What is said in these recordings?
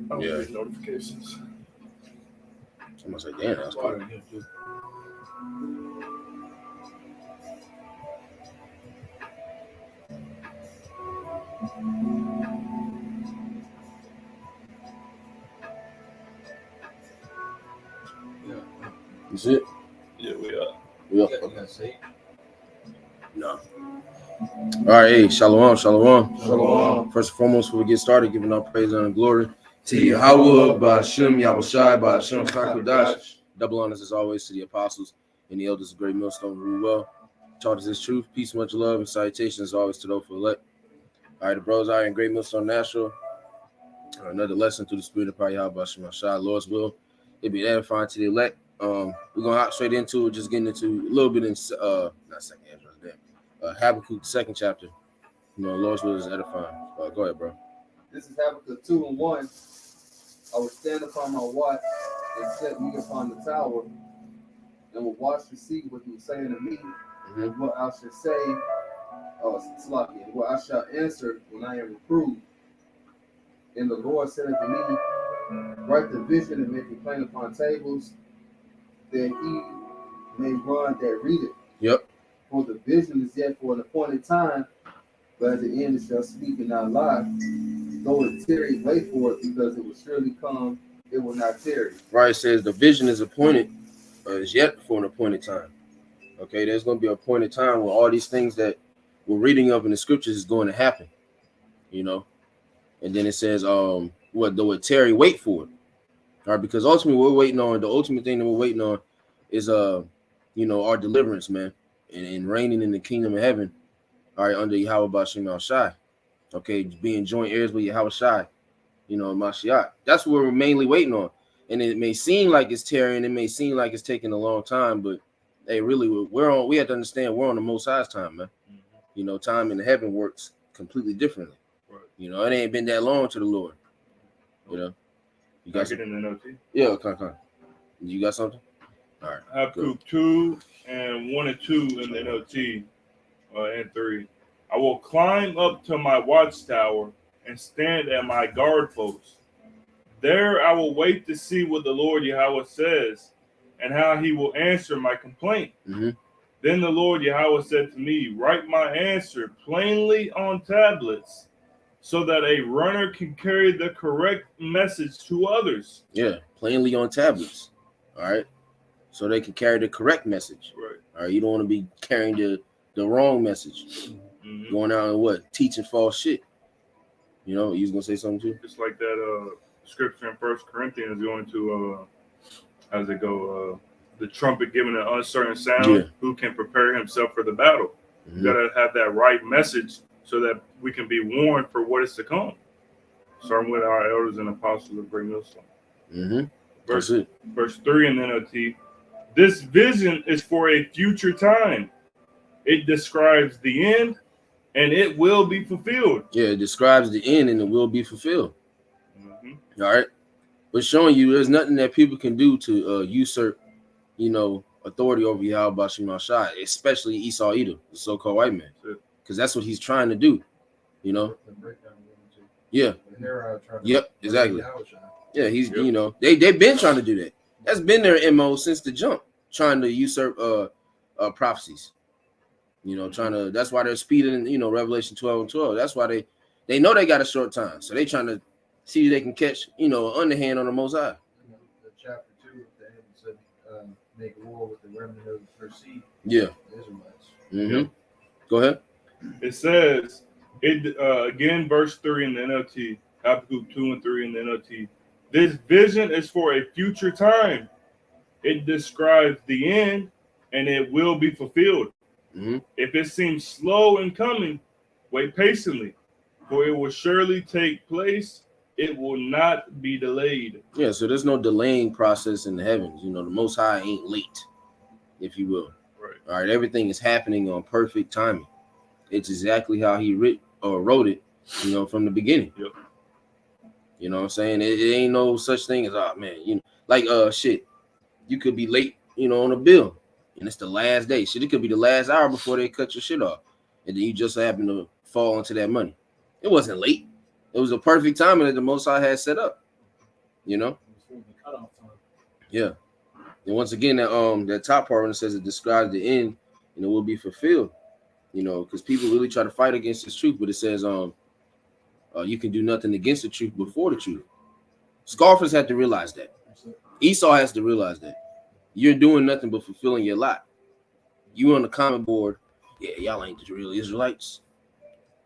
don't get notifications. I'm gonna say, damn, that's cool. You see it? Yeah, we are. Yeah. No. All right, hey, shalom. Shalom. First and foremost, before we get started, giving our praise and glory to Yahweh, Ba'ashem, Yahushai, Ba'ashem, Chakodash. Double honors as always to the apostles and the elders of Great Millstone rule well. Taught us this truth, peace, much love, and salutations always to those for elect. All right, the bros out in Great Millstone, Nashville. Another lesson through the spirit of Yahweh, Ba'ashem, Yahushai, Lord's will. It'll be edifying to the elect. We're gonna hop straight into it, just getting into a little bit in not second Ezra, Habakkuk, second chapter. You know, Lord's will is edifying. Go ahead, bro. This is Habakkuk 2:1. I will stand upon my watch and set me upon the tower, and will watch to see what he was saying to me, and what I should say, what I shall answer when I am reproved. And the Lord said unto me, write the vision and make it plain upon tables, that he may run that read it. Yep. For the vision is yet for an appointed time, but at the end it shall speak and not lie. Though it tarry, wait for it, because it will surely come, it will not tarry. Right, it says the vision is appointed, is yet for an appointed time. Okay, there's going to be an appointed time where all these things that we're reading of in the scriptures is going to happen, you know. And then it says, what though it tarry, wait for it. All right, because ultimately we're waiting on, the ultimate thing that we're waiting on is, you know, our deliverance, man, and reigning in the kingdom of heaven, all right, under Yahweh Ba'ashem Yahushai. Okay, being joint heirs with Yahweh Shai, you know, Mashiach. That's what we're mainly waiting on. And it may seem like it's tarrying, it may seem like it's taking a long time, but hey, really, we have to understand we're on the Most High's time, man. You know, time in heaven works completely differently. Right. You know, it ain't been that long to the Lord. You know, you got it in the note. Yeah, come. You got something? All right. Habakkuk 2 and 1 and 2 in the NOT and 3. I will climb up to my watchtower and stand at my guard post. There I will wait to see what the Lord Yahweh says and how he will answer my complaint. Then the Lord Yahweh said to me, write my answer plainly on tablets, so that a runner can carry the correct message to others. Yeah, plainly on tablets. All right. So they can carry the correct message. Right. All right. You don't want to be carrying the wrong message. Going out and what? Teaching false shit. You know, you was gonna say something too? It's like that scripture in 1 Corinthians going to how does it go? The trumpet giving an uncertain sound, who can prepare himself for the battle. You gotta have that right message so that we can be warned for what is to come. Starting with our elders and apostles of Great Millstone. Verse 3 in the NLT. This vision is for a future time. It describes the end, and it will be fulfilled. Yeah, it describes the end, and it will be fulfilled. All right. But showing you there's nothing that people can do to usurp, you know, authority over Yahweh Ba'ashem Yahushai, especially Esau Edom, the so-called white man. Because that's what he's trying to do, you know. Yeah. Yep, exactly. Yeah, he's you know, they've been trying to do that. That's been their MO since the jump, trying to usurp prophecies. You know, trying to, that's why they're speeding, you know, Revelation 12 and 12. That's why they know they got a short time. So they trying to see if they can catch, you know, an underhand on the Most High. The chapter 2 at the end said, make war with the remnant of the first seed. Yeah. Israelites. Go ahead. It says, again, verse 3 in the NLT, Habakkuk 2 and 3 in the NLT. This vision is for a future time. It describes the end, and it will be fulfilled. If it seems slow in coming, wait patiently, for it will surely take place. It will not be delayed. Yeah, so there's no delaying process in the heavens. You know, the Most High ain't late, if you will. Right. All right, everything is happening on perfect timing. It's exactly how he wrote it, you know, from the beginning. Yep. You know what I'm saying? It ain't no such thing as, oh man, you know, like shit. You could be late, you know, on a bill, and it's the last day. Shit, it could be the last hour before they cut your shit off, and then you just happen to fall into that money. It wasn't late. It was a perfect timing that the Most High had set up. You know. Yeah. And once again, that top part when it says it describes the end, and it will be fulfilled. You know, because people really try to fight against this truth, but it says you can do nothing against the truth before the truth. Scoffers have to realize that. Esau has to realize that. You're doing nothing but fulfilling your lot. You on the comment board, yeah, y'all ain't the real Israelites.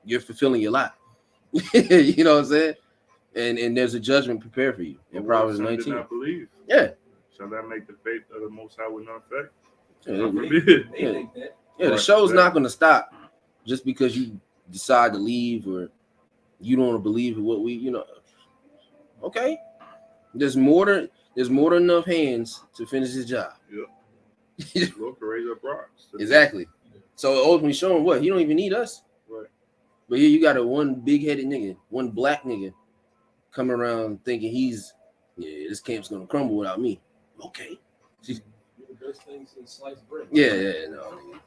You're fulfilling your lot. You know what I'm saying? And there's a judgment prepared for you in Proverbs 19. Did not believe. Yeah. Shall that make the faith of the Most High with no effect? Yeah, the show's not going to stop just because you decide to leave or you don't want to believe in what we, you know. Okay. There's more than enough hands to finish his job. Yeah. Look, raise up rocks. Exactly. So ultimately showing what? He don't even need us. Right. But here you got one big-headed nigga, one black nigga coming around thinking this camp's gonna crumble without me. Okay. You're the best things in sliced bread. Yeah, no. Nigga.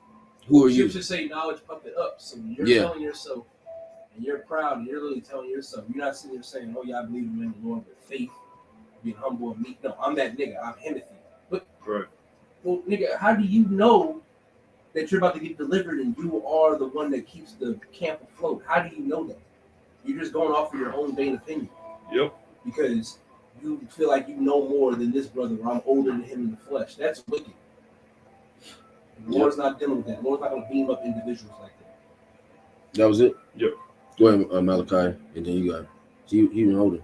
Who are you? Scripture say knowledge puff it up. So you're telling yourself, and you're proud, and you're really telling yourself, you're not sitting there saying, oh yeah, I believe in the Lord with faith, being humble and meek. No, I'm that nigga. I'm Timothy. But well, nigga, how do you know that you're about to get delivered and you are the one that keeps the camp afloat? How do you know that? You're just going off of your own vain opinion. Yep. Because you feel like you know more than this brother, or I'm older than him in the flesh. That's wicked. The Lord's not dealing with that. The Lord's not going to beam up individuals like that. That was it? Yep. Go ahead, Malachi, and then you got even older.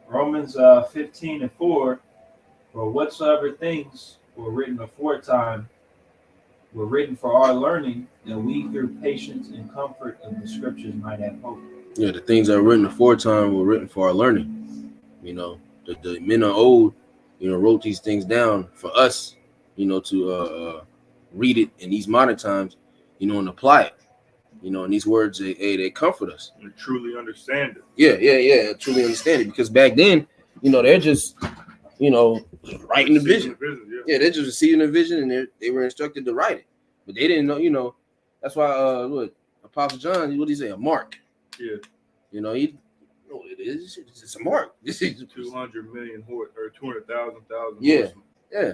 Romans 15:4, for whatsoever things were written aforetime were written for our learning, that we through patience and comfort of the scriptures might have hope. Yeah, the things that were written aforetime were written for our learning. You know, the men of old, you know, wrote these things down for us, you know, to read it in these modern times, you know, and apply it. You know, and these words, they comfort us. And truly understand it. Yeah, truly understand it. Because back then, you know, they're just, you know, writing the vision. Yeah, they're just receiving the vision, and they were instructed to write it. But they didn't know, you know, that's why, Apostle John, what did he say? A mark. Yeah. You know, it is. It's a mark. This is 200 million or 200,000. Yeah.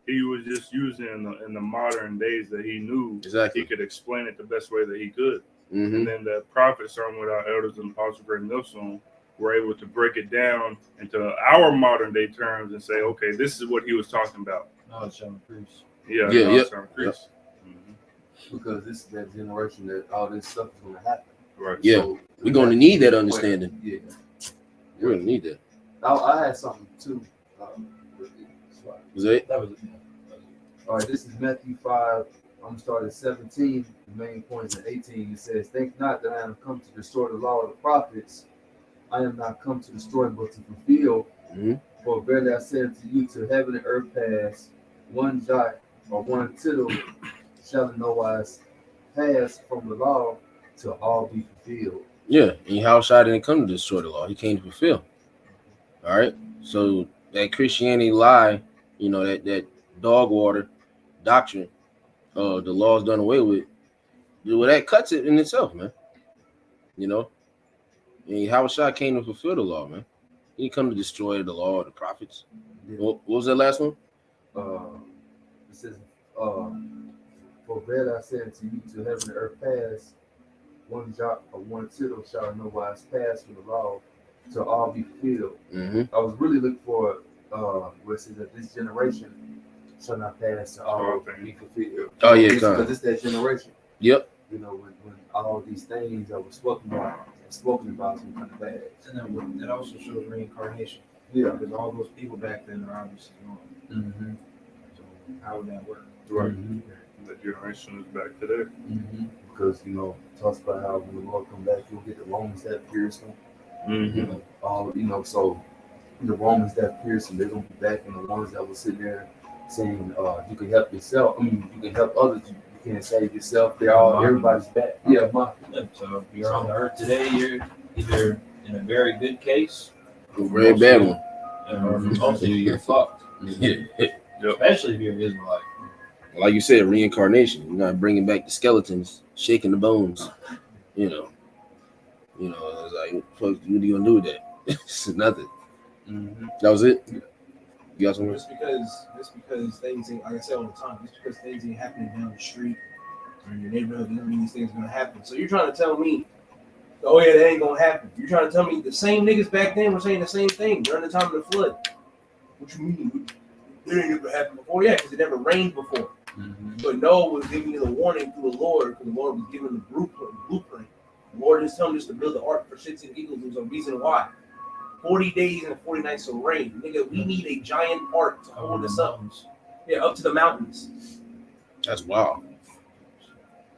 He was just using in the modern days that he knew exactly. He could explain it the best way that he could. Mm-hmm. And then the prophets, starting with our elders and apostles, great millstone, were able to break it down into our modern day terms and say, okay, this is what he was talking about. Knowledge shall increase. Yeah. Because this is that generation that all this stuff is going to happen. Right. Yeah. So we're going to need that understanding. Yeah. We're going to need that. I had something too. Was it? That was it. All right, this is Matthew 5. I'm going to start at 17. The main point is at 18. It says, think not that I am come to destroy the law of the prophets. I am not come to destroy, but to fulfill. Mm-hmm. For verily I say unto you, to heaven and earth pass, one jot or one tittle shall in no wise pass from the law till all be fulfilled. Yeah, and Yahushua didn't come to destroy the law. He came to fulfill. All right? So that Christianity lie, you know, that dog water doctrine, the law is done away with, well, that cuts it in itself, man. You know? And Yahushua came to fulfill the law, man. He didn't come to destroy the law or the prophets. Yeah. What was that last one? It says, for verily I say unto you, to heaven and earth pass, one jot or one tittle shall in no wise pass from the law till all be fulfilled. Mm-hmm. I was really looking for where it says that this generation shall not pass to all be fulfilled. Oh yeah, because it's that generation. Yep. You know, when all these things that were spoken about is going to come to pass. And that also shows reincarnation. Yeah. Because all those people back then are obviously gone. Mm-hmm. So how would that work? Right. Mm-hmm. The generation is back today. Mm-hmm. Because, you know, it talks about how when the Lord come back, you'll get the Romans that pierce him. Mm-hmm. You know, so the Romans that pierce him, they're going to be back, and the ones that will sit there saying, you can help yourself. I mean, you can help others. You can't save yourself. Everybody's back. Yeah, so if you're on the earth today, you're either in a very good case, a very bad one, or for most of you, you're fucked. Yeah. Especially if you're an Israelite. Like you said, reincarnation. You're not bringing back the skeletons, shaking the bones. You know, You know, I was like, what are you gonna do with that? It's nothing. Mm-hmm. That was it. You got something? Just because things ain't, like I say all the time, just because things ain't happening down the street or in your neighborhood doesn't mean these things are gonna happen. So you're trying to tell me, oh yeah, that ain't gonna happen. You're trying to tell me the same niggas back then were saying the same thing during the time of the flood. What you mean? It ain't never happened before? Yeah, because it never rained before. Mm-hmm. But Noah was giving you the warning through the Lord, because the Lord was giving the blueprint. The Lord is telling us to build the ark for shits and giggles. There's a reason why. 40 days and 40 nights of rain. Nigga, we need a giant ark to hold us up. Yeah, up to the mountains. That's wild.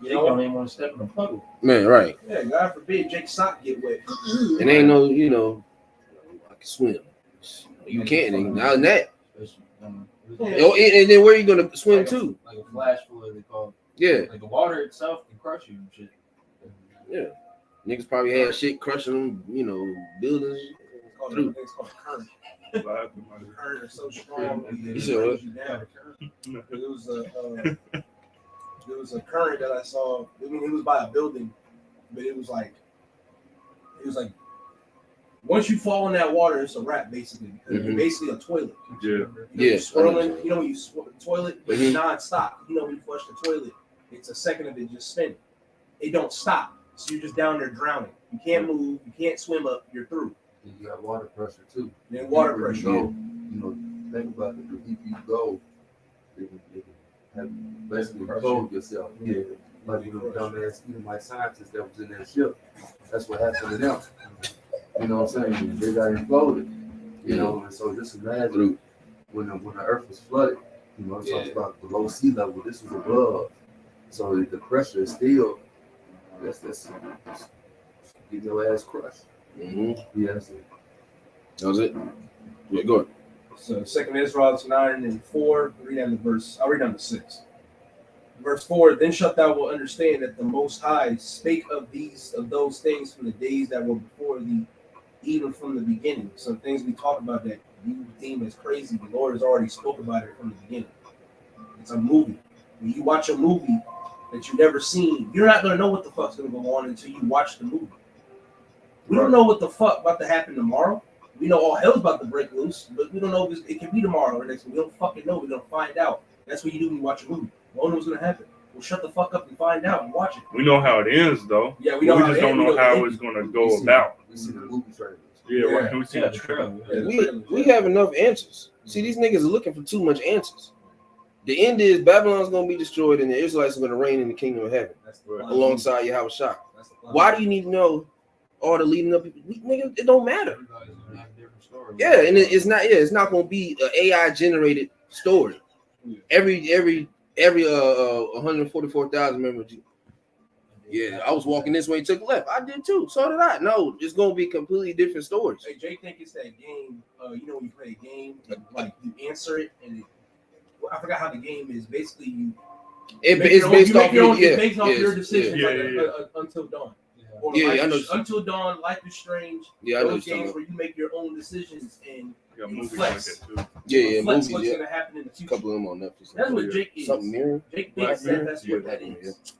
You don't even want to step in a puddle. Man, right. Yeah, God forbid Jake's sock get wet. And ain't no, you know, I can swim. You can't. Now that. And then where are you gonna swim to? Like a flash flood, they call it. Yeah. Like the water itself can crush you and shit. Yeah. Niggas probably had shit crushing them, you know, buildings. It's called current. The current is so strong that it brings you down. There was a current that I saw. I mean, it was by a building, but it was like once you fall in that water, it's a wrap basically, because it's basically a toilet. Yeah. Yeah. Swirling. You know when you swirl the toilet, but it's Mhm. non-stop. You know when you flush the toilet, it's a second of it just spinning. It don't stop, so you're just down there drowning. You can't move. You can't swim up. You're through. And you got water pressure too. Then water Where pressure. You go, you know, think about it. The deeper you go, you can have basically clothe yourself. Yeah. Like you know, dumbass Edomite scientists that was in that ship. That's what happened to them. You know what I'm saying? They got imploded. You know, and so just imagine when the earth was flooded. You know, it talks about below sea level. This was above, so the pressure is still. That's get your ass crushed. Mm-hmm. Yes. That was it. Yeah, go ahead. So 2 Ezra 9:4. I'll read down to 6. Verse 4, then shalt thou will understand that the Most High spake of those things from the days that were before thee, even from the beginning. Some things we talked about that you deem as crazy, the Lord has already spoke about it from the beginning. It's a movie. When you watch a movie that you've never seen, you're not going to know what the fuck's going to go on until you watch the movie. We don't know what the fuck about to happen tomorrow. We know all hell's about to break loose, but we don't know if it can be tomorrow or next week. We don't fucking know. We're going to find out. That's what you do when you watch a movie. We don't know what's going to happen. Well, shut the fuck up and find out and watch it. We know how it ends, though. Yeah, we just don't know how it's going to go about. We see the movie trailers. Yeah, right. We see the trailer. We have enough answers. See, these niggas are looking for too much answers. The end is Babylon's going to be destroyed and the Israelites are going to reign in the kingdom of heaven alongside Yahweh Shah. Why do you need to know all the leading up? Nigga, it don't matter. Yeah, and it's not going to be an AI generated story. Every 144,000 members. Yeah, I was walking this way, took left. I did too. So did I. No, it's gonna be completely different stories. Hey, Jay, think it's that game. You know when you play a game, and, like you answer it, and I forgot how the game is. Basically, it's based off your decisions. Until Dawn. Or I know. Until Dawn, Life is Strange. Yeah, I know. Those games where you make your own decisions and flex. Yeah, movies. What's gonna happen in the future? A couple of them on Netflix. That's what Jake is. Something mirror. Jake thinks that's what that is.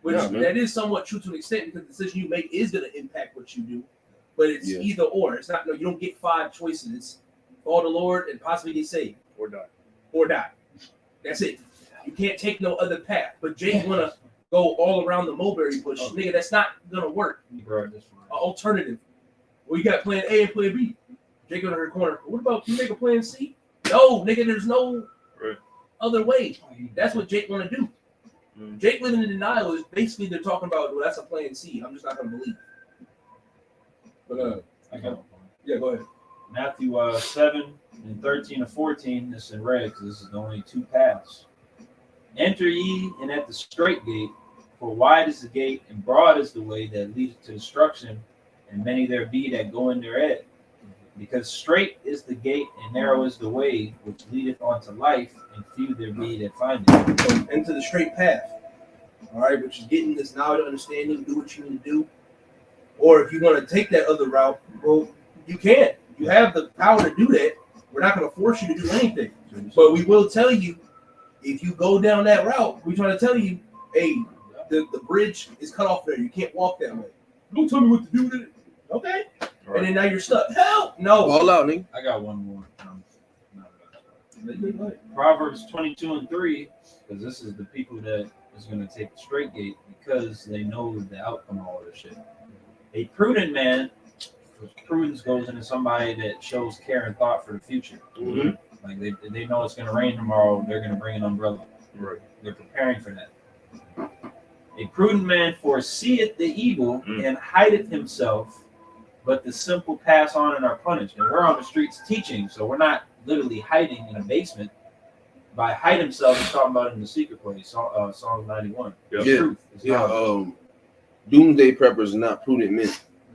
Which that is somewhat true to an extent, because the decision you make is going to impact what you do, but it's either or. It's not. No, you don't get 5 choices. It's follow the Lord and possibly get saved or die. That's it. You can't take no other path. But Jake want to go all around the mulberry bush, nigga. That's not gonna work. Right. An alternative. Well, you got plan A and plan B. Jake on her corner. What about you make a plan C? No, nigga. There's no other way. That's what Jake want to do. Jake living in denial is basically they're talking about, well, that's a plan C. I'm just not gonna believe. But yeah, go ahead. Matthew 7:13-14. This in red because this is the only 2 paths. Enter ye in at the straight gate, for wide is the gate and broad is the way that leads to destruction, and many there be that go in thereat. Because straight is the gate and narrow is the way which leadeth unto life, and few there be that find it. So enter the straight path. All right, which is getting this knowledge, understanding, do what you need to do. Or if you want to take that other route, well, you can. You have the power to do that. We're not going to force you to do anything. But we will tell you, if you go down that route, we're trying to tell you, hey, the bridge is cut off there. You can't walk that way. Don't tell me what to do with it. Okay. Right. And then now you're stuck. Help! No. All out, nigga. I got one more. Proverbs 22:3, because this is the people that is going to take the straight gate because they know the outcome of all this shit. A prudent man, prudence goes into somebody that shows care and thought for the future. Mm-hmm. Like they know it's going to rain tomorrow, they're going to bring an umbrella. Right. They're preparing for that. A prudent man foreseeth the evil and hideth himself, but the simple pass on and are punished. And we're on the streets teaching, so we're not literally hiding in a basement. By hide himself, he's talking about in the secret place. Psalm 91. Yeah. Truth. Doomsday preppers are not prudent men.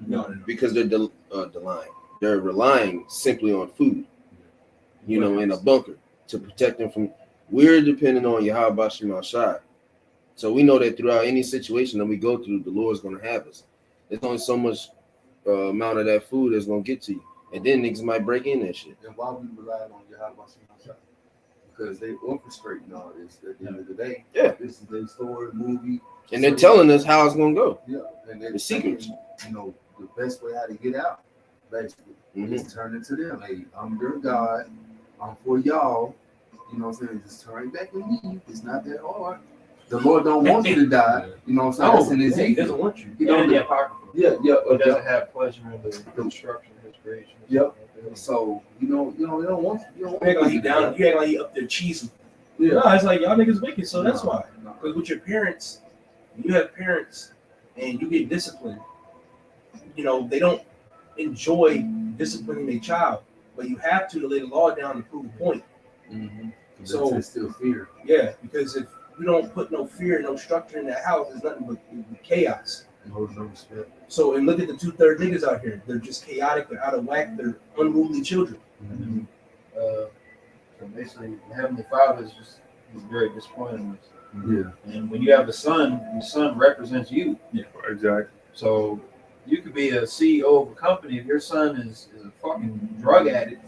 No. Because they're lying. They're relying simply on food, in a bunker to protect them from. We're dependent on Yahweh Shem Shai. So we know that throughout any situation that we go through, the Lord's going to have us. There's only so much amount of that food that's going to get to you. And then niggas might break in that shit. And why we rely on Yahweh Shem Shai? Because they orchestrating all this at the end of the day. Yeah. This is their story, movie. And they're telling us how it's going to go. Yeah. And they're the secrets. The best way how to get out, basically, is turn into them. Hey, I'm your God. I'm for y'all. You know what I'm saying? Just turn back and leave. It's not that hard. The Lord don't want you to die. You know what I'm saying? He doesn't want you. Yeah. He doesn't have pleasure in the construction of his creation. Yep. So you don't want you. You act like he down. You act like he up there cheesing. Yeah. No, it's like y'all niggas wicked, so that's why. Because with your parents, you have parents, and you get disciplined. They don't enjoy disciplining their child, but you have to lay the law down to prove a point. Mm-hmm. So it's still fear. Yeah, because if you don't put no fear, no structure in that house, it's nothing but chaos. No respect. So, and look at the 2/3 niggas out here. They're just chaotic. They're out of whack. They're unruly children. Mm-hmm. So basically, the Heavenly Father is very disappointed in us. Yeah. And when you have the Son represents you. Yeah, exactly. So you could be a CEO of a company if your son is a fucking drug addict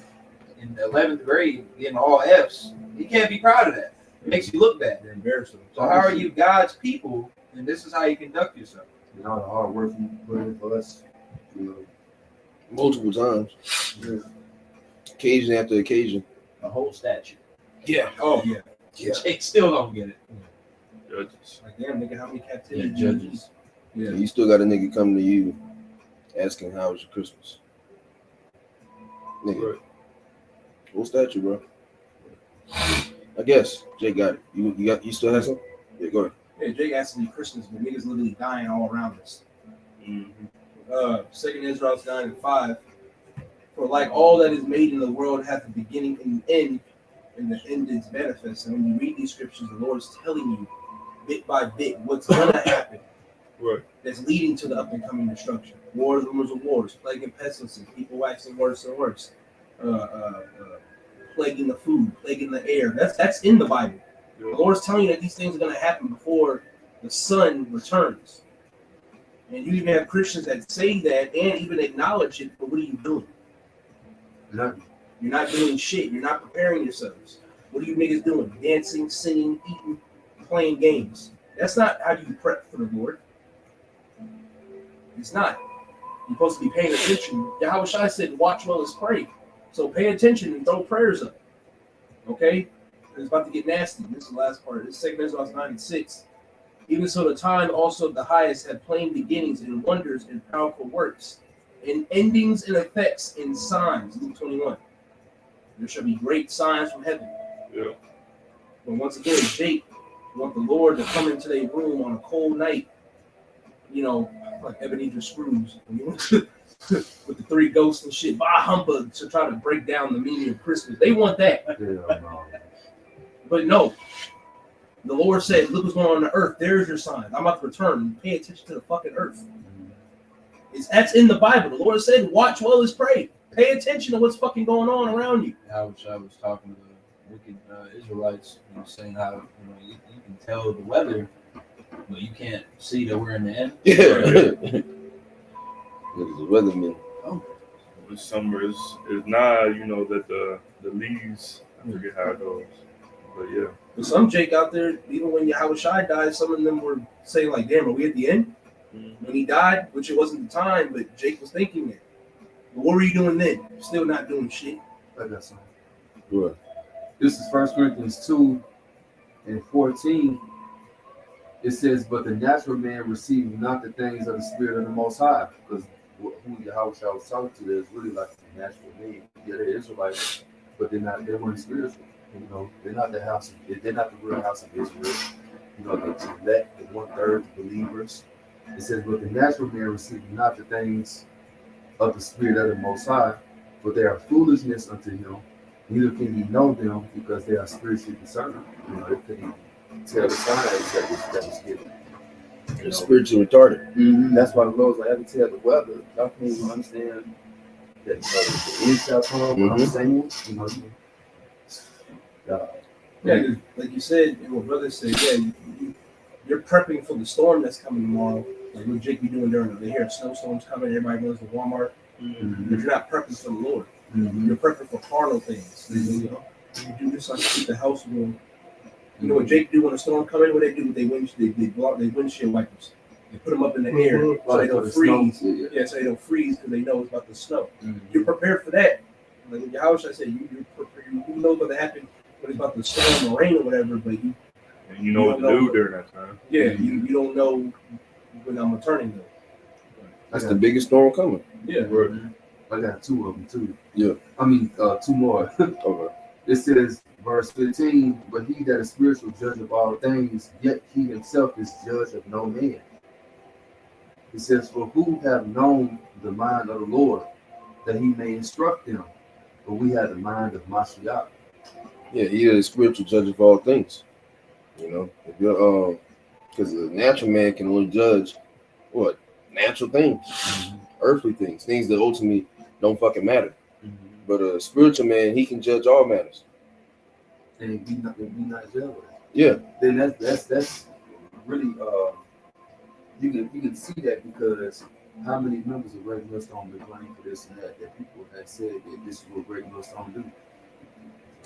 in the 11th grade getting all F's. You can't be proud of that. It makes you look bad. They're embarrassing. So how are you God's people? And this is how you conduct yourself. And all the hard work you put in for us, Multiple times. Yeah. Occasion after occasion. A whole statue. Yeah. Oh yeah. Jake still don't get it. Judges. Like damn nigga, how many captivity? Judges. Yeah. You still got a nigga coming to you asking how was your Christmas. Nigga. Right. Full statue, bro. I guess Jake got it. You still have some? Yeah, go ahead. Yeah, Jake asked me Christmas, but niggas literally dying all around us. Mm-hmm. Second Israel's 9:5. For like all that is made in the world hath a beginning and an end, and the end is manifest. And when you read these scriptures, the Lord is telling you bit by bit what's gonna happen. Right. That's leading to the up and coming destruction. Wars, rumors of wars, plague and pestilences, people waxing worse and worse. Plaguing the food, plaguing the air. That's in the Bible. The Lord's telling you that these things are going to happen before the Son returns. And you even have Christians that say that and even acknowledge it, but what are you doing? Nothing. You're not doing shit. You're not preparing yourselves. What are you niggas doing? Dancing, singing, eating, playing games. That's not how you prep for the Lord. It's not. You're supposed to be paying attention. Yahweh Shai said, watch well as pray. So pay attention and throw prayers up. Okay? It's about to get nasty. This is the last part. This is 2 Ezra 9:6. Even so, the time also of the highest had plain beginnings and wonders and powerful works, and endings and effects and signs. Luke 21. There shall be great signs from heaven. Yeah. But once again, Jake want the Lord to come into their room on a cold night, like Ebenezer Scrooge, with the three ghosts and shit, bah humbug, to try to break down the meaning of Christmas. They want that. But no, the Lord said, look what's going on the earth. There's your sign. I'm about to return. Pay attention to the fucking earth. That's in the Bible. The Lord said, watch well as pray. Pay attention to what's fucking going on around you. I was talking to the wicked Israelites, saying how you can tell the weather, but you can't see that we're in the end. Yeah. Look at the weatherman. The summer is now, that the leaves, I forget how it goes. But yeah. But some Jake out there, even when Yahweh Shai died, some of them were saying like, damn, are we at the end? When he died, which it wasn't the time, but Jake was thinking it. But what were you doing then? Still not doing shit. I got something. Good. This is 1 Corinthians 2:14. It says, but the natural man receives not the things of the spirit of the Most High. Because who Yahweh was talking to is really like the natural man. Yeah, they're Israelites, but they weren't spiritual. You know, they're not the real house of Israel. You know, the elect, the 1/3 believers. It says, but the natural man receives not the things of the spirit of the Most High, but they are foolishness unto him. Neither can he know them because they are spiritually discerned. You know, they couldn't even tell the signs that was given. They're spiritually retarded. That's why the Lord's like, I can tell the weather. Y'all can't even understand that the end shall come. What I'm saying, you know. Yeah, like you said, your brother said, you're prepping for the storm that's coming tomorrow. Like what Jake be doing during they hear snowstorms coming, everybody goes to Walmart. But you're not prepping for the Lord. You're prepping for carnal things. You know, you do this like to keep the house warm. You know what Jake do when a storm comes in? What they do? They block their windshield wipers. They put them up in the air so they don't freeze. Yeah, so they don't freeze because they know it's about to snow. You're prepared for that. Like in your house, I said, you know what's going to happen when it's about to storm or rain or whatever, but you know what to do during that time. Yeah, you don't know when I'm returning though. That's the biggest storm coming. Yeah. I got two of them too. Yeah. I mean, two more. Okay. It says, verse 15, but he that is spiritual judge of all things, yet he himself is judge of no man. It says, for who have known the mind of the Lord, that he may instruct them? But we have the mind of Mashiach. Yeah, he is spiritual judge of all things. You know, if you're because the natural man can only judge what? Natural things, earthly things, things that ultimately don't fucking matter. But a spiritual man, he can judge all matters. And be not jealous. Yeah. Then that's really you can see that because how many members of Great Millstone been running for this and that people have said that this is what Great Millstone do.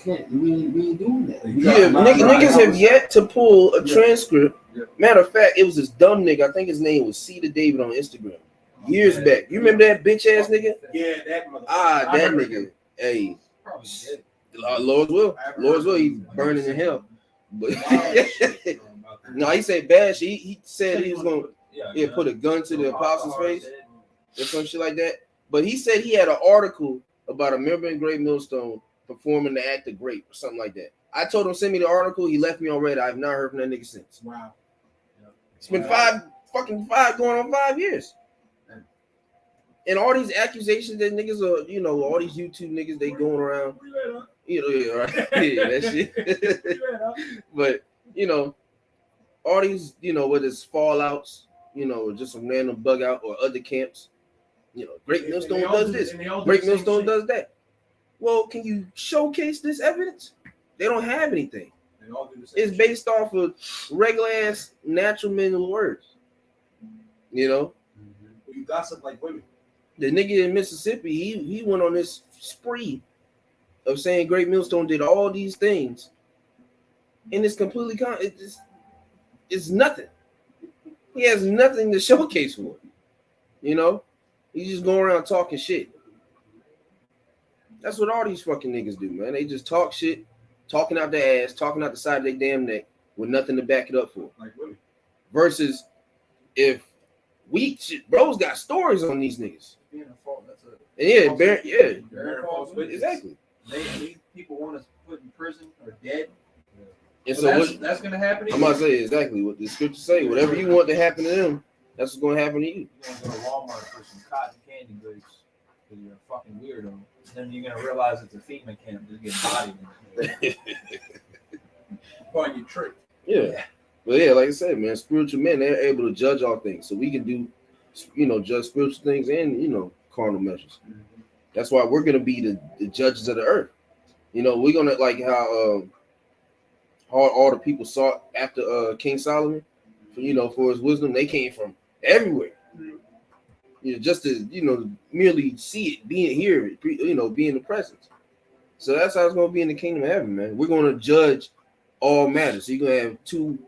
We ain't doing that. Niggas have yet to pull a transcript. Yeah. Matter of fact, it was this dumb nigga. I think his name was C to David on Instagram. Years back. You remember that bitch ass nigga? Yeah, that motherfucker. That nigga. Hey. Lord's will. He's burning in hell. But no, he said bad shit. He said he was gonna put a gun to the apostle's face or some shit like that. But he said he had an article about a member in Great Millstone performing the act of grape or something like that. I told him send me the article. He left me on red. I've not heard from that nigga since. Wow. It's been five going on 5 years. And all these accusations that niggas are, you know, all these YouTube niggas, they going around, you know, right? Yeah, that shit. But, you know, all these, you know, whether it's fallouts, you know, just some random bug out or other camps, you know, Great Millstone does this, Great Millstone does that. Well, can you showcase this evidence? They don't have anything. It's based off of regular ass natural men words. You know? You gossip like women. The nigga in Mississippi, he went on this spree of saying Great Millstone did all these things. And it's completely it's nothing. He has nothing to showcase for it. You know? He's just going around talking shit. That's what all these fucking niggas do, man. They just talk shit, talking out their ass, talking out the side of their damn neck with nothing to back it up for. Like women. Versus if bro's got stories on these niggas. Being a fault, that's exactly. These people want us put in prison or dead. And so that's gonna happen. I'm about to say exactly what the scriptures say. Whatever you want to happen to them, that's what's gonna happen to you. You're gonna go to Walmart for some cotton candy goods because you're a fucking weirdo. Then you're gonna realize it's a FEMA camp. Just get bodied. Part your trick. Yeah. But yeah, like I said, man, spiritual men, they're able to judge all things. So we can do, you know, judge spiritual things and, you know, carnal measures. That's why we're going to be the judges of the earth. You know, we're going to, like how all the people sought after King Solomon, for his wisdom, they came from everywhere. You know, just to, you know, merely see it, being here, you know, be in the presence. So that's how it's going to be in the kingdom of heaven, man. We're going to judge all matters. So you're going to have two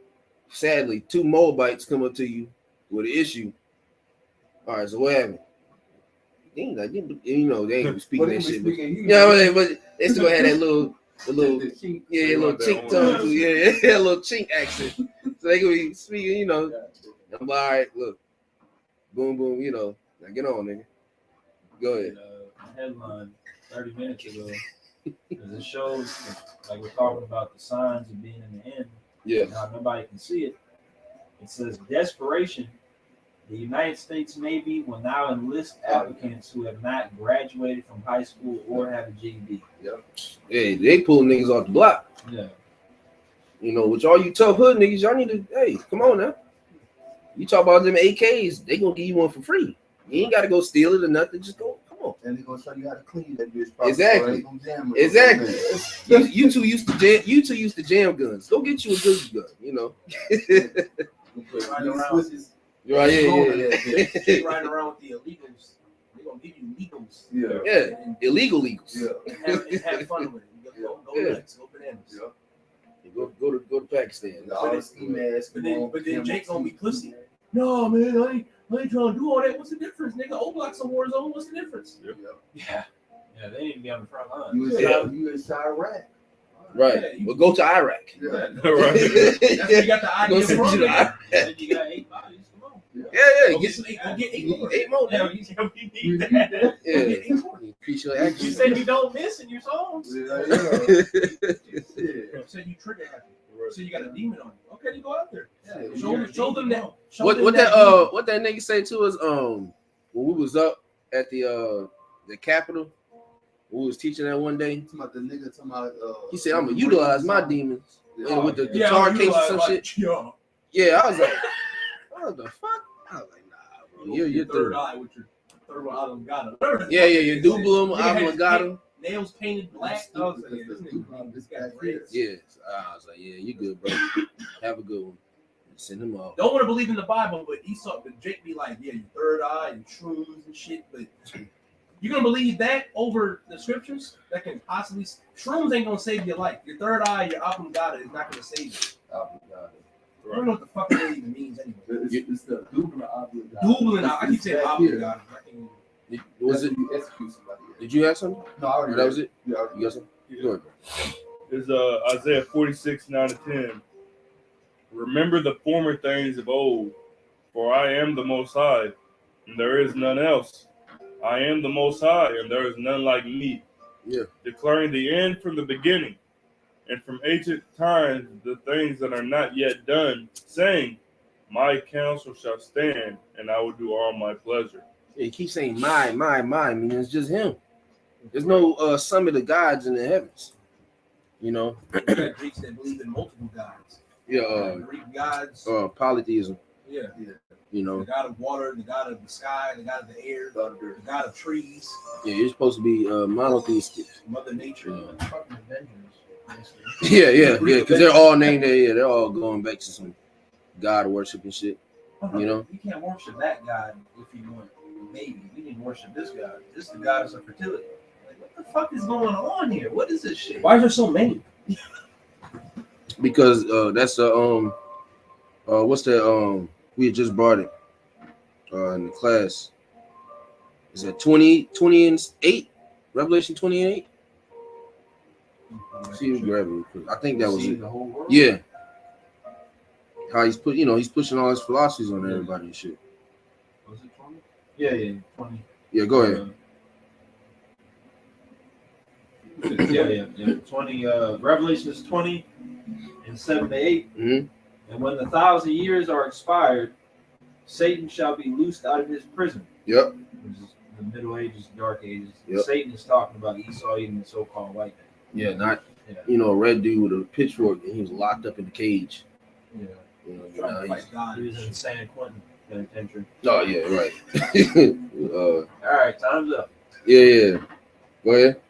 Moabites come up to you with an issue, All right, so what happened? They ain't like, you know, they ain't speaking that shit. But, You you know what I mean? But they still had that little, chink. yeah, little chink tongue too. Yeah, a little chink accent. So they could be speaking, you know. I'm like, all right, look, boom, boom, you know. Now get on, nigga. Go ahead. A headline 30 minutes ago. Because it shows, like we're talking about the signs of being in the end. Yeah. And how nobody can see it. It says desperation. The United States Navy will now enlist applicants who have not graduated from high school or have a GED. Yep. Hey, they pull niggas off the block. Yeah. You know, which all you tough hood niggas, y'all need to, hey, come on now. You talk about them AKs, they gonna give you one for free. You ain't gotta go steal it or nothing. Just go, come on. And they're gonna show you how to clean that bitch. Exactly. So You two used to jam guns. Go get you a good gun, you know. Right, yeah. Riding around with the illegals. They're gonna give you legals. Yeah, illegal legals. Yeah. And have fun with it. Go nuts, go bananas. Yeah. Go to Pakistan. But then Jake's gonna be pussy. No, man, I ain't trying to do all that. What's the difference, nigga? O Block's a war zone. What's the difference? Yeah, they need to be on the front line. You in Chirac. Right. Well, go to Iraq. Yeah. Right. That's where you got the idea Go from. to Iraq. Then you got 8 bodies. Come on. Yeah. Go get 8 more. 8 more. Yeah, we need that. Go get 8 more. Increase your You action. said you don't miss in your songs. Yeah. You said you trigger happy. So you got a demon on you. Okay, you go out there. Yeah. Show them that. What that nigga say to us when we was up at the Capitol, we was teaching that one day. Talking about the nigga talking about He said, "I'm gonna utilize my demons with the Yeah, guitar case or some shit." Yeah. Yeah, I was like, "What the fuck?" I was like, "Nah, bro, you're third third." eye with your third eye oblongata. Yeah, your dublum Nigga had oblongata. Nails painted black. I was like, yeah, this guy's red. Yeah, I was like, "Yeah, you good, bro. Have a good one." Send him off. Don't want to believe in the Bible, but Jake be like, yeah, your third eye and shrooms and shit. But you gonna believe that over the scriptures? That can possibly shrooms ain't gonna save your life. Your third eye, your oblongata is not gonna save you. I don't know what the fuck that even means anyway. It's the Dublin oblongata. Dublin, I keep saying oblongata. Was it? You execute somebody. Did you have something? No, I already That was it. Yeah, You got something? Go ahead, bro. Is Isaiah 46, 9-10. Remember the former things of old, for I am the Most High, and there is none else. I am the Most High, and there is none like me. Yeah. Declaring the end from the beginning, and from ancient times the things that are not yet done, saying, my counsel shall stand, and I will do all my pleasure. Yeah, he keeps saying my. I mean, it's just him. There's no summit of gods in the heavens. You know? You got Greeks that believe in multiple gods. Yeah. Greek gods. Polytheism. Yeah. You know? The god of water, the god of the sky, the god of the air, the god of trees. Yeah, you're supposed to be monotheistic. Mother Nature. Fucking Avengers. Yeah, because they're all named there. Yeah, they're all going back to some god worship and shit. You know? You can't worship that god if you want. Maybe we need to worship this god. This is the goddess of fertility. Like, what the fuck is going on here? What is this shit? Why is there so many? Because that's what's that we had just brought it in the class. Is that 20 and 8? Revelation 20 and 8? See, grab it. I think that was it. The whole world? Yeah. How he's pushing all his philosophies on everybody and shit. Was it 20? Yeah, 20. Yeah, go ahead. Yeah. 20. Revelation is 20 and 7 to 8. Mm-hmm. And when the 1,000 years are expired, Satan shall be loosed out of his prison. Yep. Which is the Middle Ages, Dark Ages. Yep. Satan is talking about Esau eating the so-called white man. Yeah, not a red dude with a pitchfork and he was locked up in the cage. Yeah. God. He was in San Quentin Penitentiary. Oh yeah, right. All right, time's up. Yeah. Go ahead.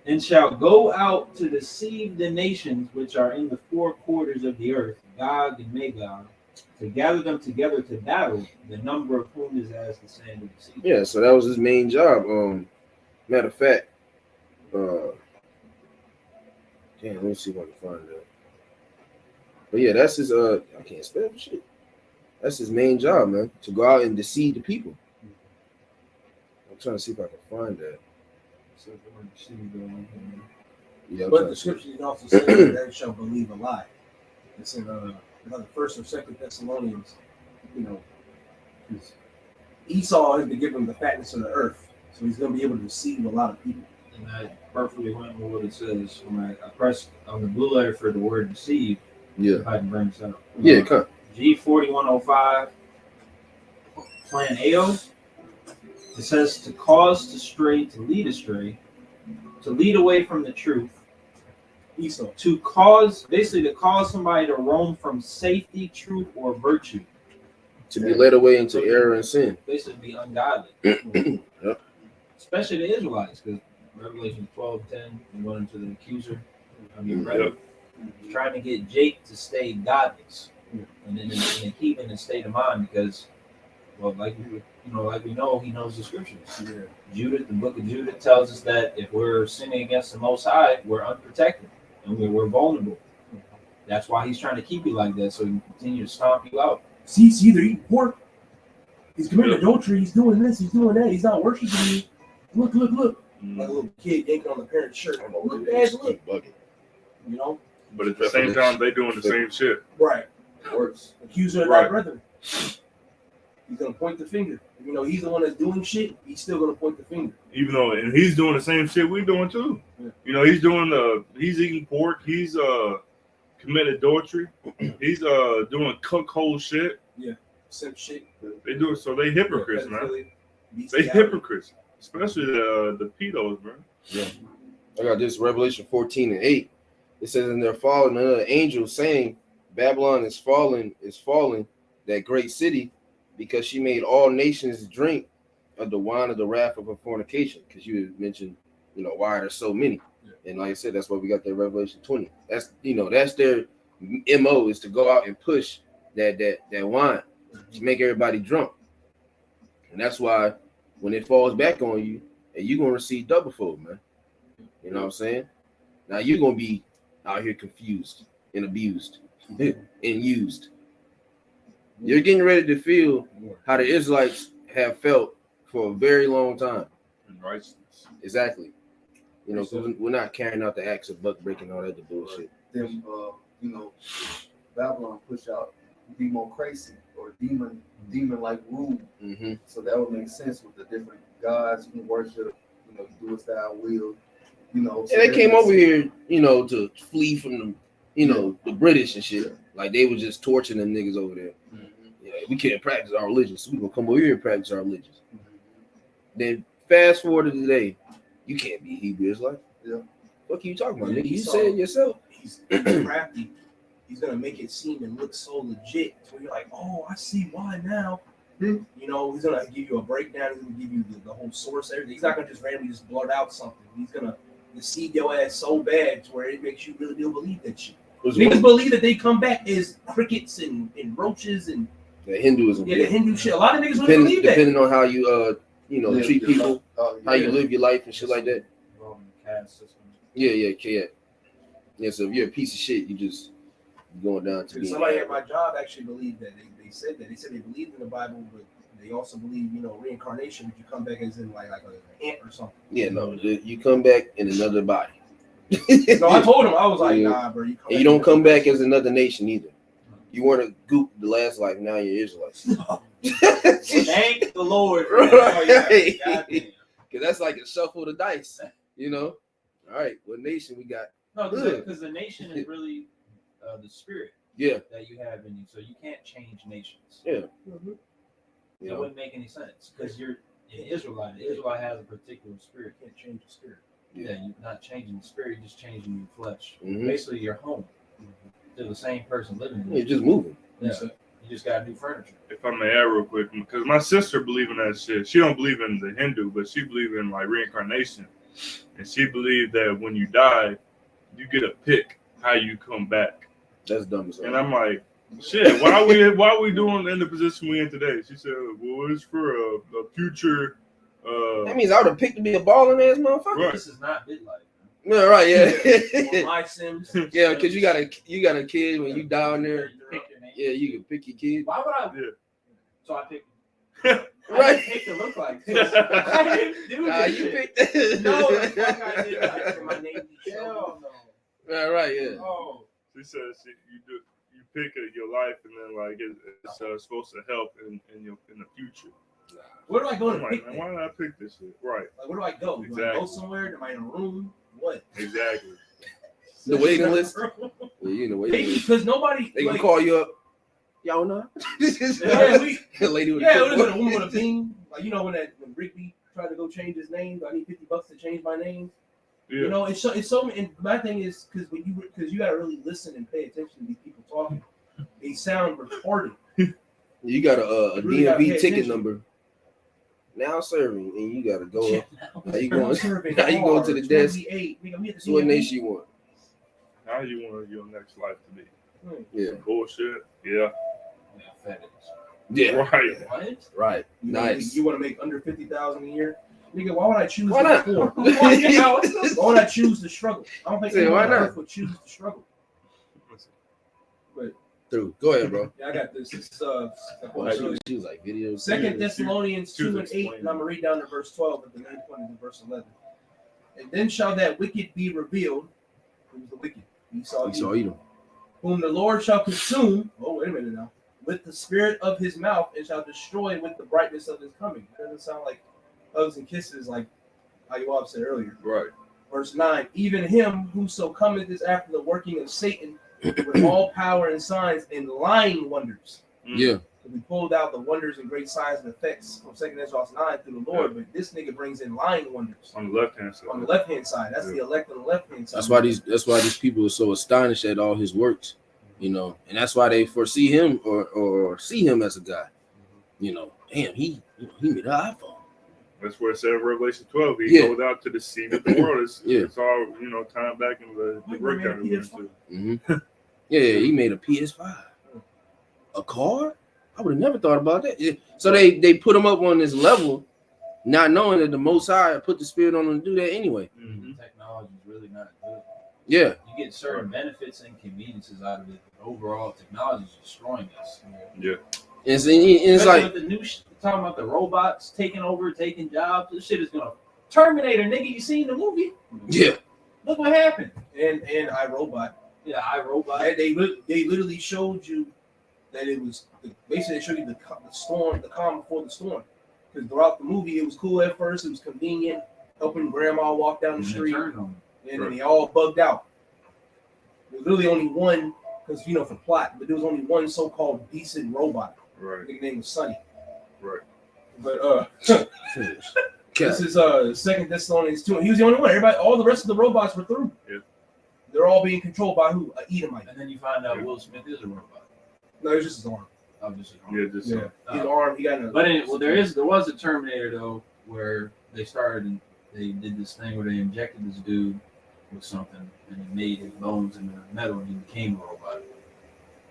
And shall go out to deceive the nations which are in the four quarters of the earth, Gog and Magog, to gather them together to battle, the number of whom is as the sand of the sea. Yeah, so that was his main job. Matter of fact, let me see if I can find that. But yeah, that's his I can't spell for shit. That's his main job, man. To go out and deceive the people. I'm trying to see if I can find that. Yeah, But the scripture also says that they shall believe a lie. It's in the first or second Thessalonians, you know, because Esau has been given the fatness of the earth, so he's going to be able to deceive a lot of people. And that perfectly went with what it says. When I pressed on the blue letter for the word deceive, if I can bring this up. Yeah, come. G4105, plan AO. It says to cause to stray, to lead away from the truth. Esau. To cause somebody to roam from safety, truth, or virtue. To be led away into error and sin. Basically be ungodly. Yep. Especially the Israelites, because Revelation 12:10, we went into the accuser. Trying to get Jake to stay godless, and then in a heathen state of mind, because, well, like we know, he knows the scriptures. Yeah. Judith, the book of Judith tells us that if we're sinning against the Most High, we're unprotected and we're vulnerable. That's why he's trying to keep you like that, so he can continue to stomp you out. See, they're eating pork. He's committing adultery. He's doing this. He's doing that. He's not worshiping you. Look. Like a little kid yanking on the parent's shirt. Look, Dad, look. You know? But at the same time, they doing the same shit. Right. Worse. Accuser of thy brethren. He's going to point the finger. You know, he's the one that's doing shit. He's still going to point the finger. Even though, and he's doing the same shit we doing too. Yeah. You know, he's eating pork. He's committed adultery. He's doing cuckold shit. Yeah. Simp shit. They do it, so they hypocrites, man. They hypocrites. Especially the pedos, man. Yeah. I got this Revelation 14:8. It says, and there followed another angel saying, Babylon is fallen, that great city, because she made all nations drink of the wine of the wrath of her fornication. Because you mentioned, you know, why are there so many? Yeah. And like I said, that's why we got that Revelation 20. That's, you know, that's their MO, is to go out and push that wine to make everybody drunk. And that's why when it falls back on you, and you're gonna receive double fold, man. You know what I'm saying? Now you're gonna be out here confused and abused and used. You're getting ready to feel how the Israelites have felt for a very long time. Righteousness. Exactly. You know, so we're not carrying out the acts of buck breaking, all that bullshit. Them, you know, Babylon push out democracy or demon-like rule. Mm-hmm. So that would make sense with the different gods you can worship. You know, you do as thou will. You know, so they came over here, you know, to flee from the, you know, the British and shit. Like they were just torturing them niggas over there. Mm-hmm. Yeah, we can't practice our religion, so we gonna come over here and practice our religion. Mm-hmm. Then fast forward to today, you can't be Hebrew Israelite. Yeah. What are you talking about, nigga? You said it yourself. He's crafty. He's gonna make it seem and look so legit, so you're like, oh, I see why now. You know, he's gonna give you a breakdown. He's gonna give you the whole source, everything. He's not gonna just randomly just blurt out something. He's gonna deceive your ass so bad to where it makes you really do believe that shit. Niggas believe that they come back as crickets and roaches and the Hinduism. Yeah, the Hindu shit. A lot of niggas really believe that. Depending on how you you know, treat people, how you live your life and shit like that. Yeah. Yeah, so if you're a piece of shit, you're going down to being. Somebody at my job actually believed that. They said that. They said they believed in the Bible, but they also believe, you know, reincarnation, but you come back as in like an ant or something. Yeah, no, you come back in another body. No, I told him, I was like, nah, bro. You don't come back as another nation either. You weren't a goop the last life, now you're Israelites. Thank the Lord. Right. Because that's like a shuffle of the dice, you know? All right, what nation we got? No, because the nation is really the spirit that you have in you. So you can't change nations. Yeah. Mm-hmm. It wouldn't make any sense because you're an Israelite. The Israelite has a particular spirit. You can't change the spirit. Yeah, you're not changing the spirit, you're just changing your flesh. Mm-hmm. Basically, your home. They're the same person living in it. You're just moving. Yeah. So you just got new furniture. If I may add real quick, because my sister believe in that shit. She don't believe in the Hindu, but she believe in like reincarnation. And she believed that when you die, you get a pick how you come back. That's dumb as hell. And I'm like, shit, why are we doing in the position we in today? She said, well, it's for a future. That means I would have picked to be a balling ass motherfucker. Right. This is not bit life. Yeah, right, yeah. My Sims. Yeah, because you got a kid when you down there. Yeah, you can pick your kid. Why would I? Yeah. So I picked. Right. I didn't pick to look like this. I didn't do Nah, this. you shit. picked that. No, the fuck I did not. For my name to show. Hell no. Right, yeah. Oh, She says you pick your life, and then like it's supposed to help in the future. Where do I go I'm to like, pick man, that? why did I pick this shit? Right. Like, where do I go? Do I Exactly. go somewhere? Am I in a room? What? Exactly. The waiting list. Yeah, you in the waiting Maybe list. because nobody. They gonna like, call you up. Y'all know. Yeah, The lady with yeah, the it was cookbook. a woman with a bean. Like when Rigby tried to go change his name, I need $50 to change my name. Yeah. You know, it's so. And my thing is because you gotta really listen and pay attention to these people talking. They sound retarded. You got a You really gotta pay DMV ticket attention. number. Now serving, and you gotta go up. How you I'm going? serving How you going to the hard, desk? 28. Nigga, we at the So what DMV. nation you want? How you want your next life to be? Yeah. Bullshit. Yeah. yeah, FedEx. Yeah. Right. What? Right. You Nice. You want to make under 50,000 a year, nigga? Why would I choose? Why not? Before? Why would I choose the struggle? I don't think Say, anyone why on not? earth would choose the struggle. But Through. Go ahead, bro. yeah, I got this. It's She was like videos. Second Yeah, Thessalonians she was 2 and 8, explaining. and I'm gonna read down to verse 12, but the main point is in verse 11. And then shall that wicked be revealed. Who's the wicked? Esau, Edom. whom the Lord shall consume. Oh, wait a minute now. With the spirit of his mouth, and shall destroy with the brightness of his coming. That doesn't sound like hugs and kisses, like Ayuab said earlier. Right. Verse 9, even him whoso cometh is after the working of Satan with all power and signs and lying wonders. Yeah. So we pulled out the wonders and great signs and effects from 2 Ezra 9 through the Lord, but this nigga brings in lying wonders On the left hand side. on the left hand side. That's the elect on the left hand side. That's why these people are so astonished at all his works, you know, and that's why they foresee him or see him as a guy. You know, damn, he made an iPhone. That's where it said in Revelation 12, he Yeah. goes out to deceive the world. It's, Yeah. it's all, time back in the Wait, work man, that we went PS5? to. Mm-hmm. Yeah, he made a PS5, a car. I would have never thought about that. Yeah. So they put him up on this level, not knowing that the Most High put the Spirit on him to do that anyway. Mm-hmm. Technology is really not good. Yeah, You get certain benefits and conveniences out of it, but overall, technology is destroying us. Yeah. it's Especially like with the new talking about the robots taking over, taking jobs. This shit is gonna Terminator, nigga. You seen the movie? yeah, Look what happened. And iRobot. Yeah, iRobot. They literally showed you that it was basically they showed you the storm, the calm before the storm. Because throughout the movie, it was cool at first. It was convenient, helping grandma walk down the street, and then they all bugged out. There was really only one, because for plot, but there was only one so-called decent robot. Right. His name was Sonny. Right. But This is 2 Thessalonians 2. He was the only one. Everybody, all the rest of the robots were through. Yeah. They're all being controlled by who? An Edomite. And then you find out Will Smith is a robot. No, it's just his arm. Obviously. Yeah, just His arm. He got But there was a Terminator though where they started and they did this thing where they injected this dude with something and it made his bones into metal and he became a robot,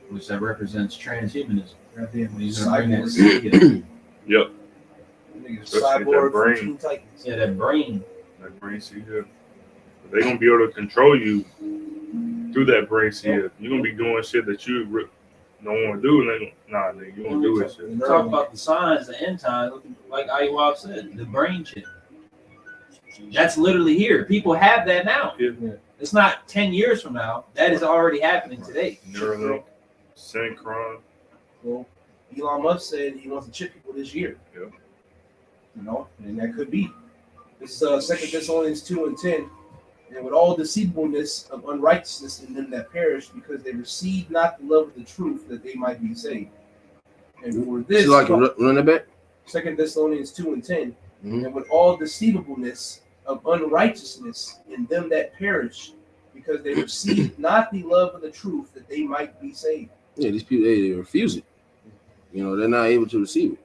which that represents transhumanism. goddamn He's gonna bring that cyborg. Yep. Niggas Especially cyborg that brain. from Teen Titans. Yeah, that brain. That brain seed. Yeah. They're gonna be able to control you through that brain seed. You're gonna be doing shit that you don't want to do, and then nigga, you gonna do it shit. Talk about the signs, the end times, like Ayuab said, the brain chip. That's literally here. People have that now. Yeah. It's not 10 years from now. That is already happening today. Neuralink, Synchron. Well, Elon Musk said he wants to chip people this year. Yep. And that could be. This is 2 Thessalonians 2 and 10. And with all deceivableness of unrighteousness in them that perish, because they receive not the love of the truth, that they might be saved. And for this, she's like a running back. 2 Thessalonians 2 and 10. Mhm. And with all deceivableness of unrighteousness in them that perish, because they receive not the love of the truth, that they might be saved. Yeah, these people they refuse it. They're not able to receive it.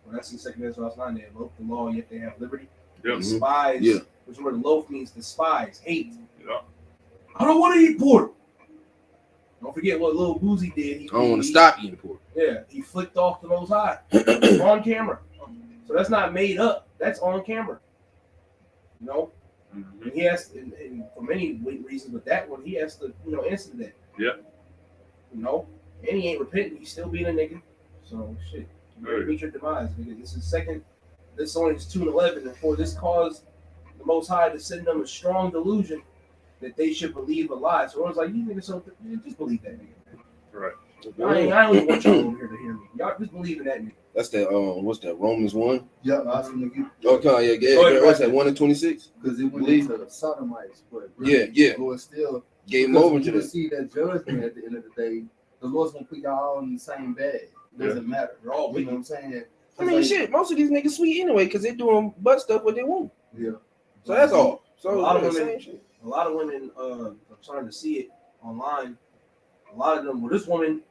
Well, that's in 2 Ezra 9. They have both the law, yet they have liberty. Yep. Despise, Yeah. which word loaf means despise, hate. Yep. I don't want to eat pork. Don't forget what Lil Boozy did. I don't want to stop eating pork. Yeah, he flicked off the Most High on camera. So that's not made up. That's on camera. Mm-hmm. And he has, and for many reasons, but that one he has to, answer to that. Yeah. and he ain't repenting. He's still being a nigga. So shit, you better meet your demise, nigga. This is second. This only is 2:11, and for this cause, the Most High to send them a strong delusion that they should believe a lie. So I was like, you niggas, so just believe that nigga. Right. I don't want y'all over here to hear me. Y'all just believe in that nigga. That's that. What's that? Romans 1. Yeah, I was gonna get. Okay, yeah. What's that? 1:26. Because it went into the sodomites, but Yeah, yeah. The Lord still Gave him over to the this. see that judgment at the end of the day. The Lord's gonna put y'all all in the same bag. It doesn't matter. They're all You know wicked. what I'm saying? I mean, shit. Most of these niggas sweet anyway, because they doing butt stuff what they want. Yeah. So that's all. So A lot of yeah, women- same shit. A lot of women, I'm starting to see it online. A lot of them, well, this woman,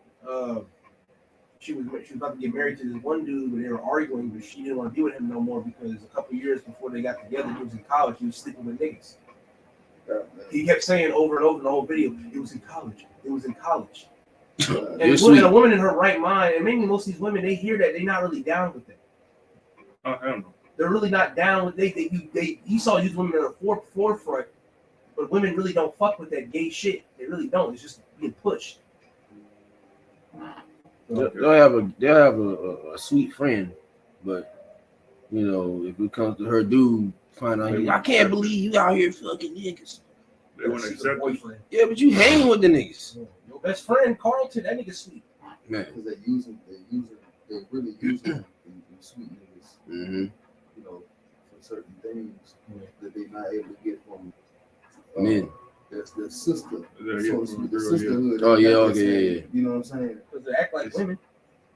she was about to get married to this one dude, but they were arguing, but she didn't want to be with him no more because a couple years before they got together, he was in college. He was sleeping with niggas. He kept saying over and over in the whole video, "It was in college. It was in college." You're And sweet. a woman in her right mind, and maybe most of these women, they hear that they're not really down with it. Oh, hell no. They're really not down with he saw these women in the forefront, but women really don't fuck with that gay shit. They really don't. It's just being pushed. They'll have a sweet friend, but you know, if it comes to her dude, find out I can't believe you out here fucking niggas. They want to accept it. boyfriend. Yeah, but you hang with the niggas, Your best friend Carlton, that nigga sweet. man. Because they really use them in sweet niggas, Mm-hmm. you know, for certain things that they're not able to get from Men. That's their sister. Yeah, So to speak, the yeah. sisterhood. Oh, yeah, That's okay, saying, yeah. You know what I'm saying? Because they act like women.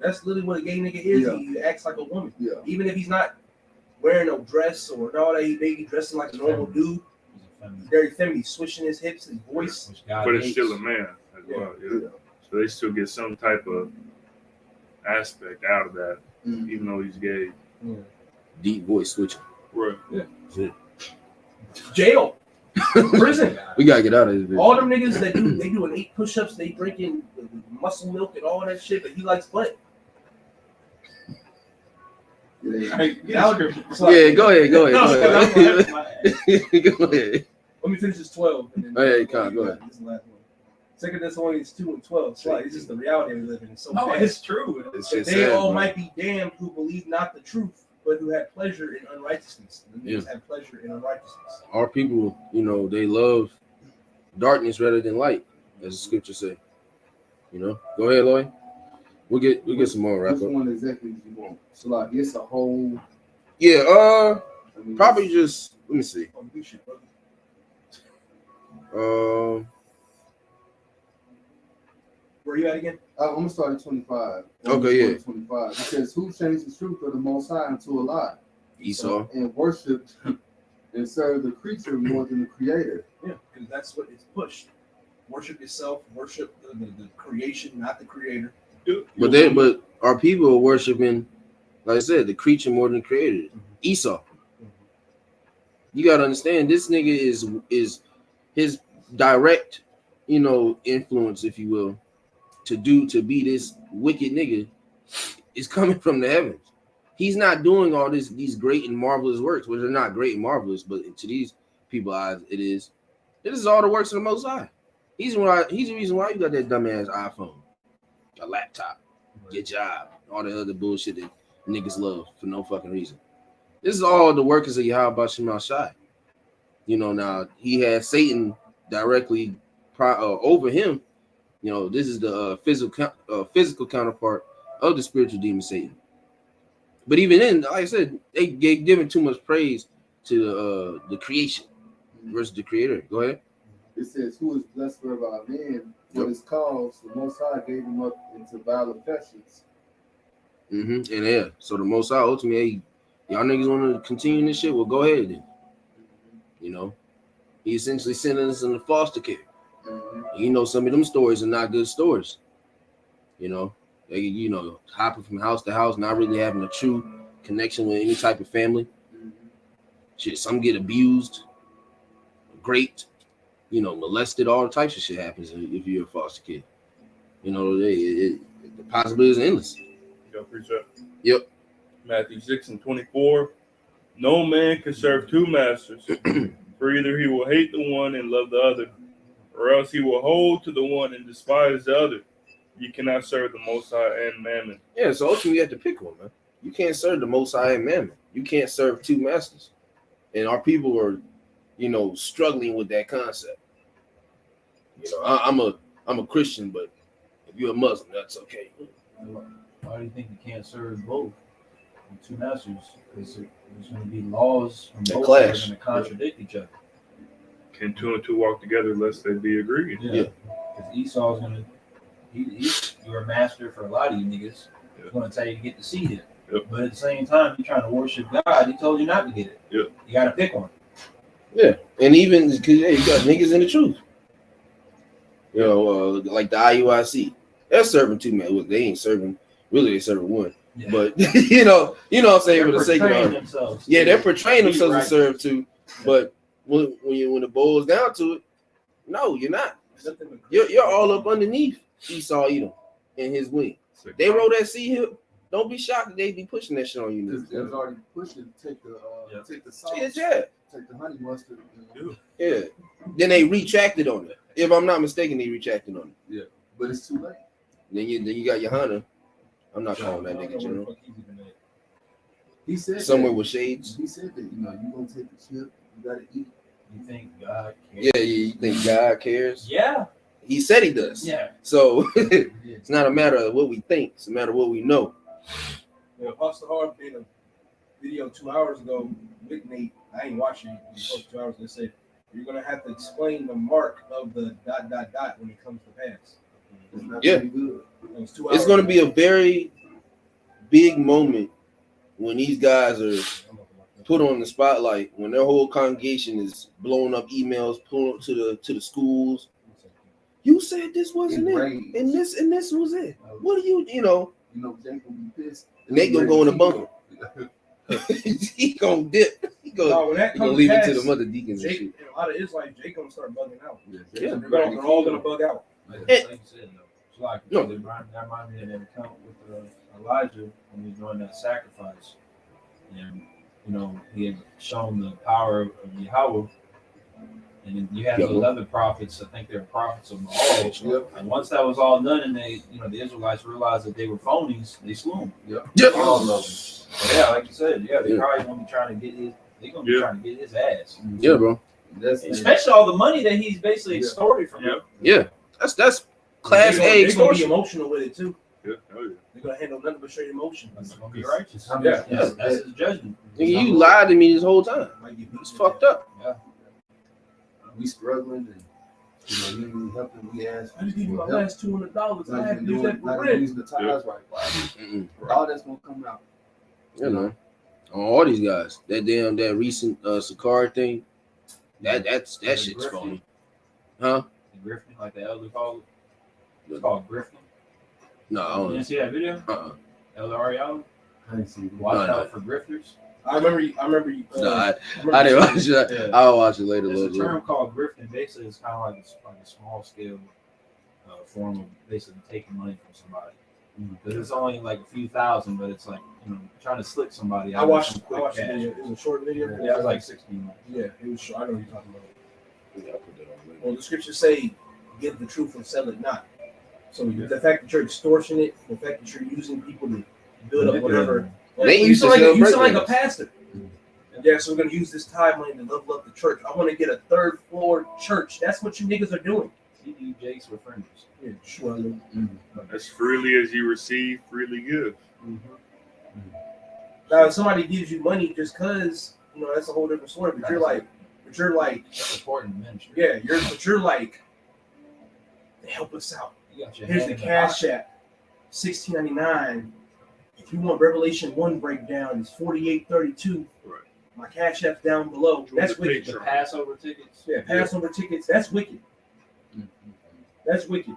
That's literally what a gay nigga is. Yeah. He acts like a woman. Yeah. Even if he's not wearing no dress or all that, he may be dressing like a normal dude. He's very feminine. He's switching his hips, his voice. But it's still a man as well. Yeah. Yeah. So they still get some type of aspect out of that, Mhm. even though he's gay. Deep voice switching. Right. Jail. Prison. We gotta get out of this bitch. All them niggas that they doing 8 push-ups, they drinking muscle milk and all that shit, but he likes butt. Yeah. Yeah, go ahead. Go ahead. Let me finish this 12. And then Hey, Con, go ahead. This is the last one. Second Thessalonians 2 and 12. It's like, it's just the reality we live in. It's so Oh, bad. it's true. It's That just they sad, all bro. might be damned who believe not the truth, but who have pleasure in unrighteousness. The niggas Yeah. have pleasure in unrighteousness. Our people, you know, they love darkness rather than light, as the scripture say. You know, go ahead, Lloyd. We'll get some more wrap Which up. one exactly do you want? So like it's a whole. Yeah, I mean, probably just let me see. Oh, good shit, brother. Where you at again? I'm gonna start at 25. Okay, yeah. 25. It says, "Who changed the truth of the Most High into a lie, Esau. and worshipped and served the creature more than the Creator." Yeah, because that's what it's pushed. Worship yourself, worship the creation, not the creator. But our people are worshiping, like I said, the creature more than the creator. Esau. You gotta understand, this nigga is his direct, you know, influence, if you will, to be this wicked nigga is coming from the heavens. He's not doing all these great and marvelous works, which are not great and marvelous, but to these people's eyes, it is. It is all the works of the Most High. He's the reason why you got that dumbass iPhone, a laptop, your job, all the other bullshit that niggas love for no fucking reason. This is all the workers of Yahweh Shem Shai. You know, now he had Satan directly over him. You know, this is the physical counterpart of the spiritual demon Satan. But even then, like I said, they giving too much praise to the creation versus the creator. Go ahead. It says, "Who is blessed forever, amen. For his cause, the Most High gave him up into vile affections." And yeah, so the Most High ultimately, hey, y'all niggas want to continue this shit? Well, go ahead then. You know, he essentially sent us into foster care. You know, some of them stories are not good stories. You know, they hopping from house to house, not really having a true connection with any type of family. Shit, some get abused, raped, you know, molested. All types of shit happens if you're a foster kid. You know, the possibilities are endless. Yo, appreciate it. Yep. Matthew 6 and 24. No man can serve two masters, for either he will hate the one and love the other, or else he will hold to the one and despise the other. You cannot serve the Most High and Mammon. Yeah, so ultimately you have to pick one, man. You can't serve the Most High and Mammon. You can't serve two masters. And our people are, struggling with that concept. I'm a Christian, but if you're a Muslim, that's okay. Why do you think you can't serve both? Two masters, because there's going to be laws from both that are going to contradict each other. Can two and two walk together lest they be agreed? Yeah. Because Esau's going to, you're a master for a lot of you niggas. Yeah. He's going to tell you to get the seed in. Yep. But at the same time, you're trying to worship God. He told you not to get it. Yep. You got to pick one. Yeah. And even because you got niggas in the truth. Like the IUIC. They're serving two men. Well, they ain't serving. Really, they serving one. Yeah. But you know what I'm saying, for the sake of themselves. Yeah, they're portraying themselves to serve two. But when it boils down to it, no, you're not. You're all up underneath Esau Edom and his wing. They roll that sea hill. Don't be shocked that they be pushing that shit on you. They was already pushing to take the sauce, yeah. take the honey mustard. Yeah. Then they retracted on it. If I'm not mistaken, they retracted on it. Yeah, but it's too late. Then you got your Hunter. I'm not calling that nigga general. He said somewhere that, with shades. He said that you gonna take the chip, you gotta eat. You think God cares? Yeah, you think God cares? Yeah. He said he does. Yeah. So it's not a matter of what we think; it's a matter of what we know. Yeah, Pastor Hart made a video 2 hours ago with Nate. I ain't watching it. He posted 2 hours and said you're gonna have to explain the mark of the ... when it comes to pass. Yeah, it's going to be a very big moment when these guys are put on the spotlight, when their whole congregation is blowing up emails, pulling up to the schools. You said this wasn't it, and this was it. What do you know? Jake will be pissed. Nate gonna go in the bunker. He gonna dip. He gonna leave it to the mother deacons. Jake, and a lot of Israelites, Jake gonna start bugging out. Yeah. They're all gonna bug out. Like you said, though. It's like that reminded me of that account with Elijah when he was doing that sacrifice, and he had shown the power of Yahweh, and then you had those other prophets. I think they're prophets of Baal. Yep. And once that was all done, and they, the Israelites realized that they were phonies, they slew them. Yep. All of them. So yeah, like you said, they probably gonna be trying to get his. They're gonna be trying to get his ass. Yeah, bro. Especially all the money that he's basically extorted from him. Yeah, that's Class A extortion. They're gonna be emotional with it too. Yeah, oh yeah. They're gonna handle nothing but straight emotion. It's gonna be righteous. Yeah, that's his judgment. Nigga, you lied to me this whole time. It's fucked up. Yeah. We struggling and you helping. We ask. I just give you my last $200. I have to use that for not rent. using the ties right. All that's gonna come out. Yeah, man. On all these guys, that recent Sakari thing, that shit's phony, huh? The grifting, like the elder called it. It's called grifting. No, I You don't. didn't see that video? Elder Ariel? I didn't see. Watch out for grifters. I remember you. No, I didn't watch it. Yeah. I'll watch it later. There's a term called grifting. Basically, it's kind of like a small scale form of basically taking money from somebody. Because it's only like a few thousand, but it's like trying to slick somebody out. I watched the video. It was a short video. Yeah, it was like 16 minutes. Yeah, it was short. I know what you're talking about. Yeah, I'll put that on later. Well, the scriptures say, "Give the truth and sell it not." So the fact that you're extortionate, the fact that you're using people to build up whatever. You sound like a pastor. Yeah, so we're gonna use this tithe money to level up the church. I want to get a 3rd floor church. That's what you niggas are doing. CD Jakes with friends. Yeah, sure. As freely as you receive, freely give. Now, if somebody gives you money just cause, that's a whole different story. But you're like, That's important ministry. yeah, you're like, help us out. You got your Here's hand the in Cash App, $16.99. If you want Revelation 1 breakdown, it's $48.32. Right. My Cash App's down below. That's wicked. The Passover tickets. Yeah, Passover tickets. That's wicked. That's wicked.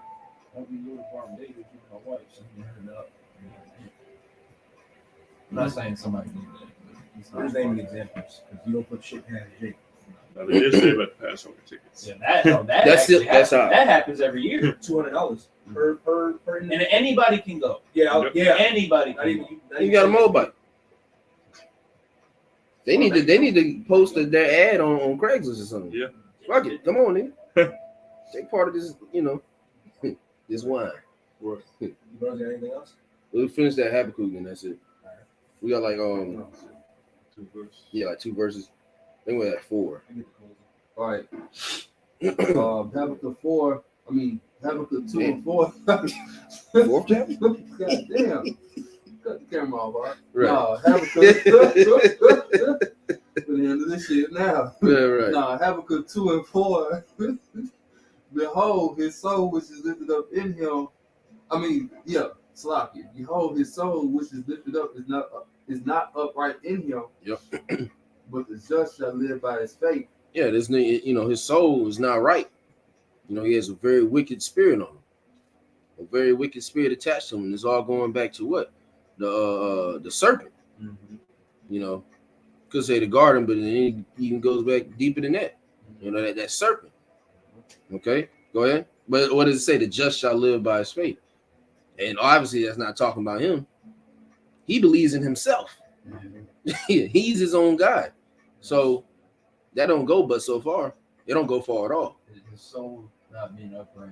I'll be doing farm daily with my wife, so you heard it up. I'm not saying somebody did that. There's naming examples because you don't put shit past Jake. Now they did say about the Passover tickets. Yeah, that happens every year. $200 per And anybody can go. Yeah, yeah. Anybody Not can even go. You got a Moabite. They need to post their ad on Craigslist or something. Yeah. Fuck it. Come on, nigga. Take part of this, this wine. What? You brothers got anything else? We'll finish that Habakkuk and that's it. All right. We got like 2 verses. yeah, like 2 verses. I think we're at 4. I get the closing. All right. Habakkuk 4. I mean Habakkuk 2 and 4. Fourth chapter? God damn. Cut the camera off, all right? Right. No, Habakkuk. For the end of this shit now. Yeah, right. No, Habakkuk 2 and 4. Behold, his soul which is lifted up in him. I mean, yeah, Slocky. Behold, his soul which is lifted up is not upright in him. Yep. But the just shall live by his faith. Yeah, this nigga, his soul is not right. He has a very wicked spirit on him. A very wicked spirit attached to him. And it's all going back to what? The serpent. Mm-hmm. Could say the garden, but it even goes back deeper than that. That serpent. Okay, go ahead. But what does it say? The just shall live by his faith. And obviously that's not talking about him. He believes in himself. He's his own God. So that don't go but so far. It don't go far at all. His soul not being upright,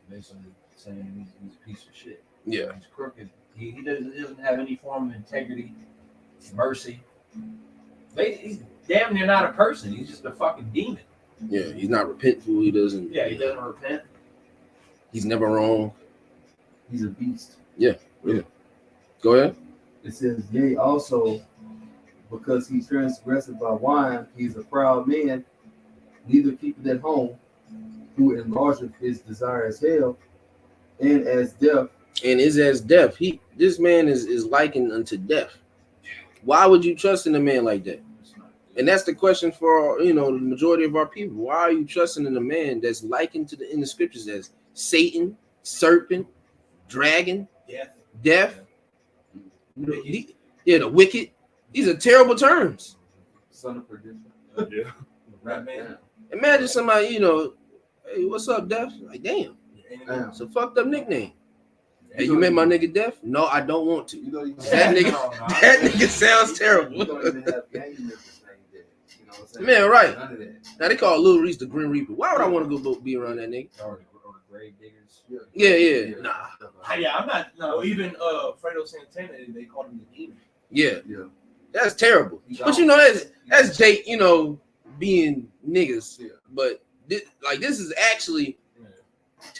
basically saying he's a piece of shit. Yeah. He's crooked. He doesn't have any form of integrity, mercy. He's damn near not a person. He's just a fucking demon. Yeah, he's not repentful. He doesn't. Yeah, he doesn't repent. He's never wrong. He's a beast. Yeah. Go ahead. It says, yea, also, because he transgressed by wine, he's a proud man, neither keepeth at home, who enlargeth his desire as hell, and as death. And is as death. This man is likened unto death. Why would you trust in a man like that? And that's the question for the majority of our people. Why are you trusting in a man that's likened in the scriptures as Satan, serpent, dragon, death? The wicked. These are terrible terms. Son of perdition. Yeah. Right, man. Imagine somebody, hey, what's up, Death? Like, damn. It's a fucked up nickname. Hey, you met my nigga Death? No, I don't want to. That nigga sounds terrible. You don't even have gang members named that. You know what I'm saying? Man, right. None of that. Now they call Lil Reese the Grim Reaper. Why would I want to go be around that nigga? Or the grave diggers. Yeah. Nah. Yeah, I'm not. No, even Fredo Santana, they called him the demon. Yeah. Yeah. That's terrible. But that's Jake, being niggas. Yeah. But this is actually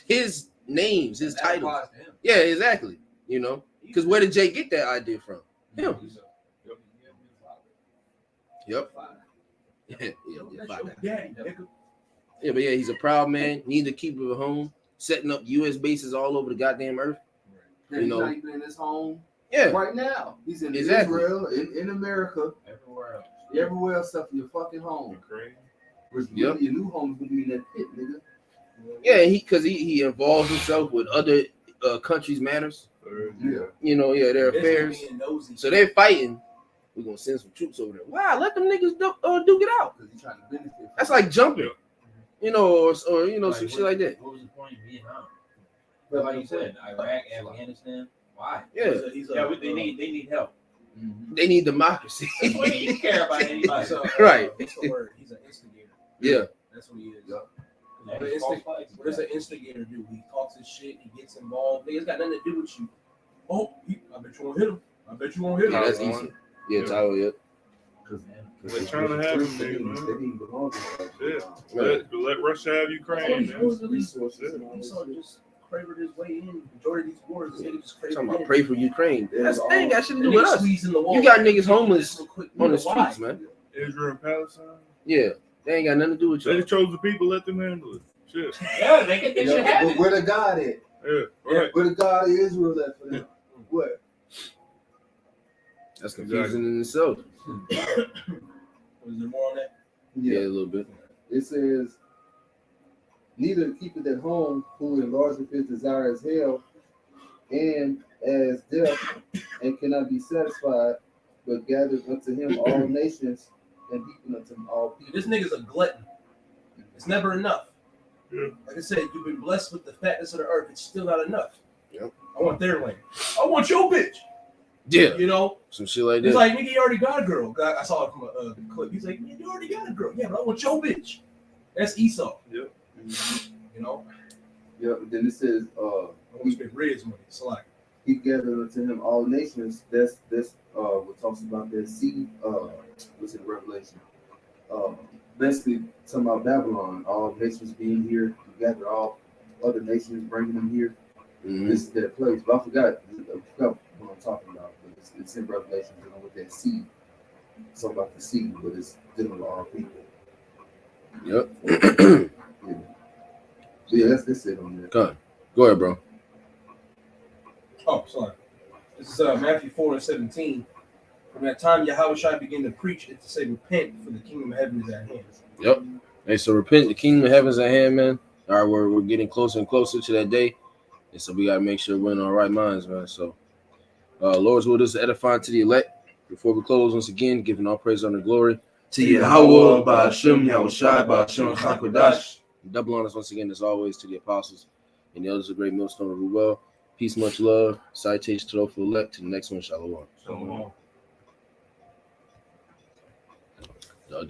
his names, his title. Yeah, exactly. Because where did Jake get that idea from? Him. Yep. Yeah, but he's a proud man. Need to keep it at home, setting up U.S. bases all over the goddamn earth. He's not even in his home. Yeah. Right now, he's in Israel, in America, everywhere else except your fucking home. Your new home is gonna be in that pit, nigga. Yeah, because he involves himself with other countries' matters. Their affairs. So they're fighting. We're gonna send some troops over there. Wow, let them niggas duke it out. Because he's trying to benefit. That's like jumping, or some shit like that. What was the point of Vietnam? Like you said, Iraq, Afghanistan. Why? Yeah. They need help. Mm-hmm. They need democracy. That's why you care about anybody. Right. What's the word? He's an instigator. Yeah. That's what he is. Yep. What does an instigator do? He talks his shit. He gets involved. It's got nothing to do with you. Oh, I bet you won't hit him. I bet you won't hit him. Yeah, that's easy. Yeah, Tyler. Yeah. They're trying to have him, man. Let Russia have Ukraine, man. Esau just cravered his way in. Majority of these wars, just cravered Talking about in. pray for Ukraine. That's the thing. That shouldn't do with us. You You got niggas homeless on the streets, man. Israel and Palestine. Yeah, they ain't got nothing to do with They you. chose the people. Let them handle it. Shit. Yeah, they should have But it. where the God at? Yeah. Right. Where the God of Israel at for them? What? That's confusing in itself. Was there more on that? Yeah, a little bit. It says, neither keepeth at home who enlargeth his desire as hell, and as death, and cannot be satisfied, but gathered unto him all nations, and heaping unto him all people. This nigga's a glutton. It's never enough. Yeah. Like I said, you've been blessed with the fatness of the earth. It's still not enough. Yep. I want their lane. I want your bitch. Yeah, Some shit like He's that. like, nigga, you already got a girl. I saw it from a clip. He's like, man, you already got a girl. Yeah, but I want your bitch. That's Esau. Yep. Yeah, then it says, We spent Red's money. It's like he gathered unto him all nations. That's what talks about that seed. What's in Revelation? Basically talking about Babylon. All nations being here. He gathered all other nations, bringing them here. Mhm. This is their place. But I forgot what I'm talking about. But it's in Revelation dealing with that seed. Something about the seed, but it's dealing with all people. Yep. Yeah. So yeah, that's it on there. Go ahead, bro. oh, sorry. This is Matthew 4:17. From that time Yahushua began to preach and to say, repent, for the kingdom of heaven is at hand. Yep. Hey, so repent, the kingdom of heaven's at hand, man. All right, we're getting closer and closer to that day. And so we got to make sure we're in our right minds, man. So, Lord's will is edifying to the elect. Before we close, once again, giving all praise, honor, and glory To Yahweh, Ba'ashem, Yahushai, Ba'ashem, Chakodash. double honors once again, as always, to the apostles and the elders of great millstone of Ruel. Peace, much love. Citation to those who elect. To the next one, shalom. So,